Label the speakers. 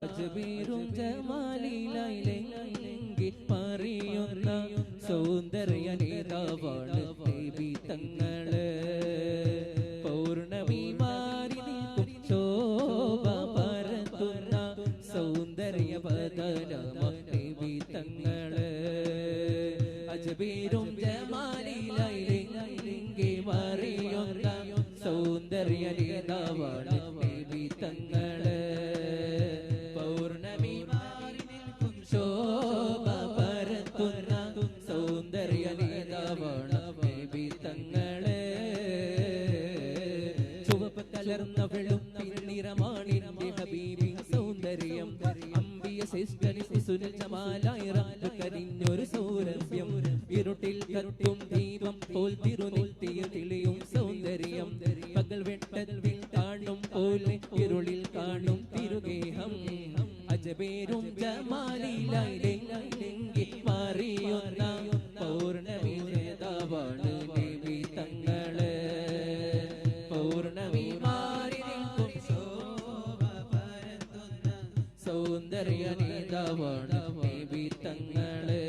Speaker 1: അജ്മീറും ജമാലിലൈലെങ്കി പറയുന്ന സൗന്ദര്യ നേതാവാണ് നബി തങ്ങള്. പൗർണമി മാറി നിൽക്കും ശോഭ പരത്തുന്ന സൗന്ദര്യ ബദലമ നബി തങ്ങള്. അജ്മീറും ജമാലിലൈലെങ്കി പറയുന്ന സൗന്ദര്യ നേതാവാണ് നബി തങ്ങള്. പൗർണമി മാറി നിൽക്കും ശോഭ പരത്തുന്ന സൗന്ദര്യ നേതാവാണ് നബി തങ്ങള്. ചുവപ്പ് കലർന്ന വെളുപ്പിൻ നിറമാണിന്റെ ഹബീബി സൗന്ദര്യം. അമ്പിയ സിസ്റ്ററി സുനിൽ ജമാലായി റബ്ബ് കരിഞ്ഞൊരു സൗരഭ്യം. ഇരുട്ടിൽ കത്തും ദീപം പോൽ തിരുനിത്യ തെളിയും സൗന്ദര്യം. പകൽ വെട്ടത്തിൽ കാണും പോലെ ഇരുളിൽ കാണും തിരുഗേഹം. അജ്മീറും ജമാലിലൈലെങ്കി പറയുന്ന പൗർണമി നേതാവാണ് നബി തങ്ങള്. പൗർണമി മാറി നിൽക്കും ശോഭ പരത്തുന്ന സൗന്ദര്യ നേതാവാണ് നബി തങ്ങള്.